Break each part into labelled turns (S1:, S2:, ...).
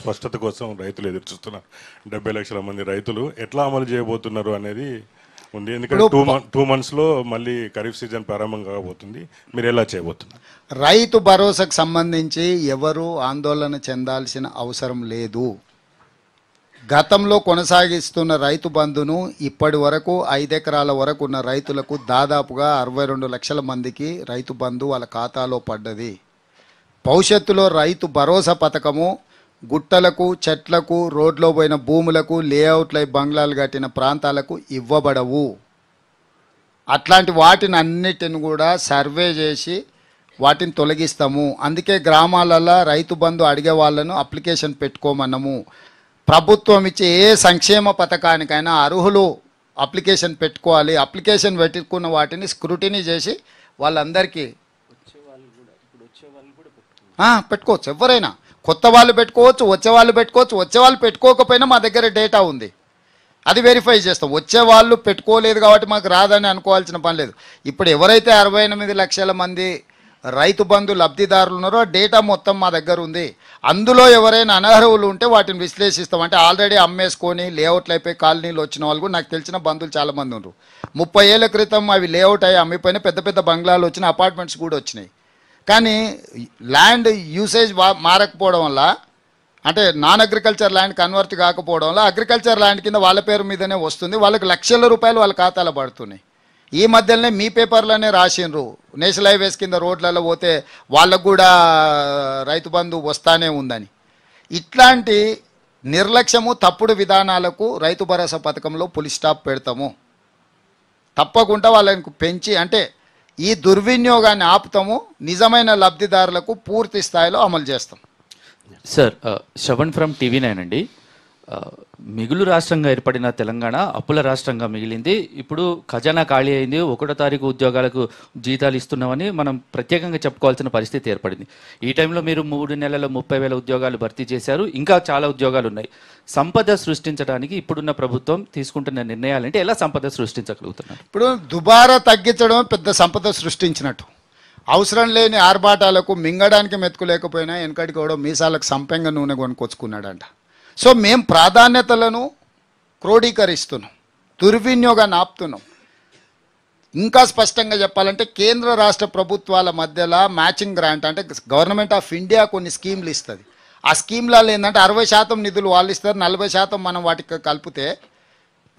S1: స్పష్టత కోసం రైతులు ఎదురు చూస్తున్నారు. 70 లక్షల మంది రైతులు ఎట్లా అమలు చేయబోతున్నారు అనేది ఉంది. ఎందుకంటే 2 monthsలో మళ్ళీ ఖరీఫ్ సీజన్ ప్రారంభం కాబోతుంది. మీరు ఎలా చేయబోతున్నారు?
S2: రైతు భరోసాకు సంబంధించి ఎవరు ఆందోళన చెందాల్సిన అవసరం లేదు. గతంలో కొనసాగిస్తున్న రైతు బంధును ఇప్పటి వరకు 5 ఎకరాల వరకు ఉన్న రైతులకు దాదాపుగా 62 లక్షల మందికి రైతు బంధు వాళ్ళ ఖాతాలో పడ్డది. భవిష్యత్తులో రైతు భరోసా పథకము గుట్టలకు, చెట్లకు, రోడ్లో పోయిన భూములకు, లేఅవుట్లై బంగ్లాలు కట్టిన ప్రాంతాలకు ఇవ్వబడవు. అట్లాంటి వాటిని అన్నిటిని కూడా సర్వే చేసి వాటిని తొలగిస్తాము. అందుకే గ్రామాలలో రైతు బంధు అడిగే వాళ్ళను అప్లికేషన్ పెట్టుకోమన్నాము. ప్రభుత్వం ఇచ్చే ఏ సంక్షేమ పథకానికైనా అర్హులు అప్లికేషన్ పెట్టుకోవాలి. అప్లికేషన్ పెట్టుకున్న వాటిని స్క్రూటినీ చేసి వాళ్ళందరికీ పెట్టుకోవచ్చు. ఎవరైనా కొత్త వాళ్ళు పెట్టుకోవచ్చు, వచ్చే వాళ్ళు పెట్టుకోవచ్చు. వచ్చే వాళ్ళు పెట్టుకోకపోయినా మా దగ్గర డేటా ఉంది, అది వెరిఫై చేస్తాం. వచ్చే వాళ్ళు పెట్టుకోలేదు కాబట్టి మాకు రాదని అనుకోవాల్సిన పని లేదు. ఇప్పుడు ఎవరైతే 68 లక్షల మంది రైతు బంధు లబ్ధిదారులు ఉన్నారో డేటా మొత్తం మా దగ్గర ఉంది. అందులో ఎవరైనా అనర్హులు ఉంటే వాటిని విశ్లేషిస్తాం. అంటే ఆల్రెడీ అమ్మేసుకొని లేఅవుట్లు అయిపోయి కాలనీలు వచ్చిన వాళ్ళు కూడా నాకు తెలిసిన బంధువులు చాలామంది ఉన్నారు. 30 ఏళ్ల క్రితం అవి లేఅవుట్ అయ్యి అమ్మిపోయిన పెద్ద పెద్ద బంగ్లాలు వచ్చినాయి, అపార్ట్మెంట్స్ కూడా వచ్చినాయి. కానీ ల్యాండ్ యూసేజ్ మారకపోవడం వల్ల, అంటే నాన్ అగ్రికల్చర్ ల్యాండ్ కన్వర్ట్ కాకపోవడం వల్ల అగ్రికల్చర్ ల్యాండ్ కింద వాళ్ళ పేరు మీదనే వస్తుంది. వాళ్ళకి లక్షల రూపాయలు వాళ్ళ ఖాతాలో పడుతున్నాయి. ఈ మధ్యలోనే మీ పేపర్లోనే రాసిండ్రు, నేషనల్ హైవేస్ కింద రోడ్లలో పోతే వాళ్ళకు కూడా రైతు బంధు వస్తానే ఉందని. ఇట్లాంటి నిర్లక్ష్యము, తప్పుడు విధానాలకు రైతు భరోసా పథకంలో పులి స్టాప్ పెడతాము. తప్పకుండా వాళ్ళని పెంచి, అంటే ఈ దుర్వినియోగాన్ని ఆపుతాము. నిజమైన లబ్ధిదారులకు పూర్తి స్థాయిలో అమలు చేస్తాం.
S3: సార్, శ్రవణ్ ఫ్రమ్ TV9 అండి. మిగులు రాష్ట్రంగా ఏర్పడిన తెలంగాణ అప్పుల రాష్ట్రంగా మిగిలింది. ఇప్పుడు ఖజానా ఖాళీ అయింది. 1వ తారీఖు ఉద్యోగాలకు జీతాలు ఇస్తున్నామని మనం ప్రత్యేకంగా చెప్పుకోవాల్సిన పరిస్థితి ఏర్పడింది. ఈ టైంలో మీరు 3 నెలల్లో 30,000 ఉద్యోగాలు భర్తీ చేశారు. ఇంకా చాలా ఉద్యోగాలు ఉన్నాయి. సంపద సృష్టించడానికి ఇప్పుడున్న ప్రభుత్వం తీసుకుంటున్న నిర్ణయాలంటే ఎలా సంపద సృష్టించగలుగుతున్నారు?
S2: ఇప్పుడు దుబారా తగ్గించడం పెద్ద సంపద సృష్టించినట్టు. అవసరం లేని ఆర్భాటాలకు మింగడానికి మెతుకులేకపోయినా వెనకడికి కూడా మీసాలకు సంపెంగ నూనె కొనుక్కొచ్చుకున్నాడంట. సో మేము ప్రాధాన్యతలను క్రోడీకరిస్తున్నాం, దుర్వినియోగాన్ని ఆపుతున్నాం. ఇంకా స్పష్టంగా చెప్పాలంటే కేంద్ర రాష్ట్ర ప్రభుత్వాల మధ్యలో మ్యాచింగ్ గ్రాంట్, అంటే గవర్నమెంట్ ఆఫ్ ఇండియా కొన్ని స్కీమ్లు ఇస్తుంది. ఆ స్కీమ్లలో ఏంటంటే 60% నిధులు వాళ్ళు ఇస్తారు, 40% మనం వాటికి కలిపితే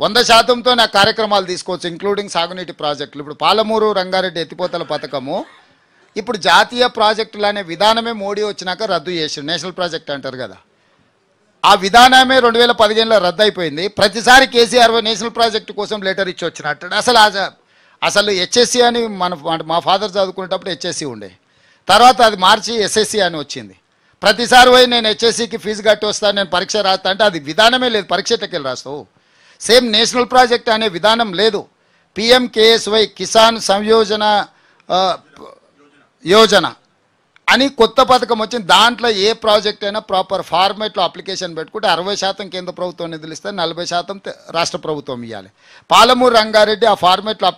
S2: 100%తో నా కార్యక్రమాలు తీసుకోవచ్చు, ఇంక్లూడింగ్ సాగునీటి ప్రాజెక్టులు. ఇప్పుడు పాలమూరు రంగారెడ్డి ఎత్తిపోతల పథకము ఇప్పుడు జాతీయ ప్రాజెక్టులు అనే విధానమే మోడీ వచ్చినాక రద్దు చేసి, నేషనల్ ప్రాజెక్ట్ అంటారు కదా, ఆ విధానమే 2015లో రద్దు అయిపోయింది. ప్రతిసారి కేసీఆర్ నేషనల్ ప్రాజెక్టు కోసం లెటర్ ఇచ్చి వచ్చినట్టు. అసలు హెచ్ఎస్సి అని మా ఫాదర్ చదువుకునేటప్పుడు హెచ్ఎస్సి ఉండే, తర్వాత అది మార్చి ఎస్ఎస్సి అని వచ్చింది. ప్రతిసారి పోయి నేను హెచ్ఎస్సికి ఫీజు కట్టి వస్తాను, నేను పరీక్ష రాస్తా అంటే అది విధానమే లేదు. పరీక్షకి వెళ్ళి రాస్తావు. సేమ్ నేషనల్ ప్రాజెక్ట్ అనే విధానం లేదు. PMKSY కిసాన్ సంయోజన యోజన అని కొత్త పథకం వచ్చింది. దాంట్లో ఏ ప్రాజెక్ట్ అయినా ప్రాపర్ ఫార్మేట్లో అప్లికేషన్ పెట్టుకుంటే 60% కేంద్ర ప్రభుత్వం నిధులు ఇస్తే 40% రాష్ట్ర ప్రభుత్వం ఇవ్వాలి. పాలమూరు రంగారెడ్డి ఆ ఫార్మేట్లో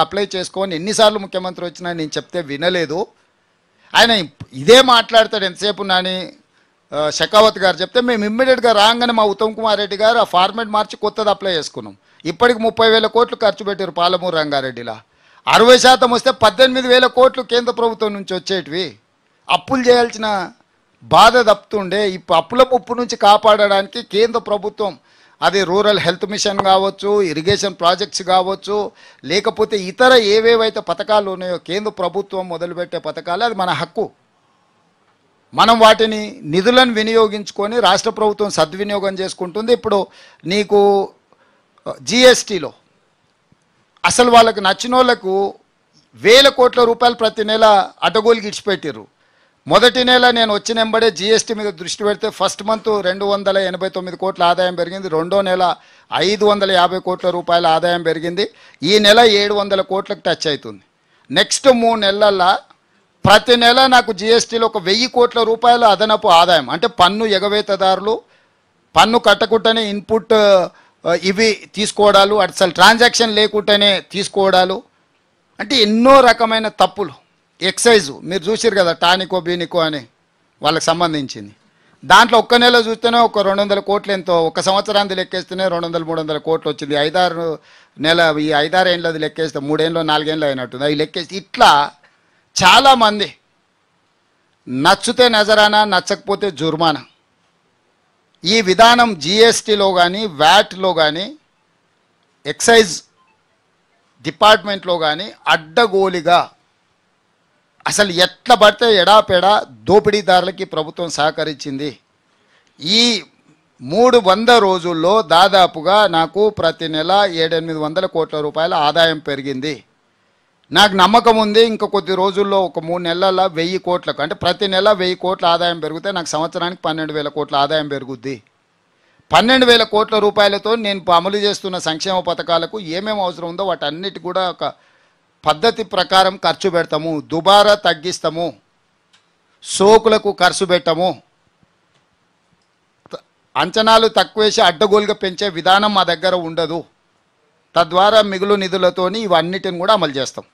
S2: అప్లై చేసుకొని ఎన్నిసార్లు ముఖ్యమంత్రి వచ్చినా నేను చెప్తే వినలేదు. ఆయన ఇదే మాట్లాడతాడు ఎంతసేపు నాని. షెకావత్ గారు చెప్తే మేము ఇమ్మీడియట్గా రాగానే మా ఉత్తమ్ కుమార్ రెడ్డి గారు ఆ ఫార్మేట్ మార్చి కొత్తది అప్లై చేసుకున్నాం. ఇప్పటికి 30,000 కోట్లు ఖర్చు పెట్టారు పాలమూరు రంగారెడ్డిలో. 60% వస్తే 18,000 కోట్లు కేంద్ర ప్రభుత్వం నుంచి వచ్చేటివి. అప్పులు చేయాల్సిన బాధ తప్పుతుండే. ఇప్పుడు అప్పుల ముప్పు నుంచి కాపాడడానికి కేంద్ర ప్రభుత్వం, అది రూరల్ హెల్త్ మిషన్ కావచ్చు, ఇరిగేషన్ ప్రాజెక్ట్స్ కావచ్చు, లేకపోతే ఇతర ఏవేవైతే పథకాలు ఉన్నాయో కేంద్ర ప్రభుత్వం మొదలుపెట్టే పథకాలు, అది మన హక్కు. మనం వాటిని నిధులను వినియోగించుకొని రాష్ట్ర ప్రభుత్వం సద్వినియోగం చేసుకుంటుంది. ఇప్పుడు నీకు GSTలో అసలు వాళ్ళకి నచ్చిన వాళ్ళకు 1,000 కోట్ల రూపాయలు ప్రతి నెల అడ్డగోలుకి ఇచ్చిపెట్టారు. మొదటి నెల నేను వచ్చిన వెంబడే GST మీద దృష్టి పెడితే ఫస్ట్ మంత్ 289 కోట్ల ఆదాయం పెరిగింది. రెండో నెల 550 కోట్ల రూపాయల ఆదాయం పెరిగింది. ఈ నెల 700 కోట్లకు టచ్ అవుతుంది. నెక్స్ట్ 3 నెలల్లో ప్రతి నెల నాకు GSTలో ఒక 1,000 కోట్ల రూపాయల అదనపు ఆదాయం, అంటే పన్ను ఎగవేతదారులు పన్ను కట్టకుండానే ఇన్పుట్ ఇవి తీసుకోవడాలు, అసలు ట్రాన్సాక్షన్ లేకుండానే తీసుకోవడాలు, అంటే ఎన్నో రకమైన తప్పులు. ఎక్సైజు మీరు చూసారు కదా, టానికో బీనికో అని వాళ్ళకి సంబంధించింది. దాంట్లో ఒక్క నెల చూస్తేనే ఒక 200 కోట్లు ఎంతో, ఒక సంవత్సరానికి లెక్కేస్తేనే 200-300 కోట్లు వచ్చింది. 5-6 నెల ఈ 5-6 ఏళ్ళది లెక్కేస్తే 3 ఏళ్ళు 4 ఏళ్ళు అయినట్టుంది. అవి లెక్కేస్తే ఇట్లా చాలామంది నచ్చితే నజరానా, నచ్చకపోతే జుర్మానా. ఈ విధానం జిఎస్టీలో కానీ, వ్యాట్లో కానీ, ఎక్సైజ్ డిపార్ట్మెంట్లో కానీ అడ్డగోలిగా అసలు ఎట్లా పడితే ఎడాపెడా దోపిడీదారులకి ప్రభుత్వం సహకరించింది. ఈ 300 రోజుల్లో దాదాపుగా నాకు ప్రతి నెల 700-800 కోట్ల రూపాయల ఆదాయం పెరిగింది. నాకు నమ్మకం ఉంది ఇంకా కొద్ది రోజుల్లో ఒక 3 నెలల 1000 కోట్లకు, అంటే ప్రతి నెల 1000 కోట్ల ఆదాయం పెరిగితే నాకు సంవత్సరానికి 12,000 కోట్ల ఆదాయం పెరుగుద్ది. 12,000 కోట్ల రూపాయలతో నేను అమలు చేస్తున్న సంక్షేమ పథకాలకు ఏమేమి అవసరం ఉందో వాటన్నిటి కూడా ఒక పద్ధతి ప్రకారం ఖర్చు పెడతాము. దుబారా తగ్గిస్తాము, సోకులకు ఖర్చు పెట్టము, అంచనాలు తక్కువేసి అడ్డగోలుగా పెంచే విధానం మా దగ్గర ఉండదు. తద్వారా మిగులు నిధులతోని ఇవన్నిటిని కూడా అమలు చేస్తాం.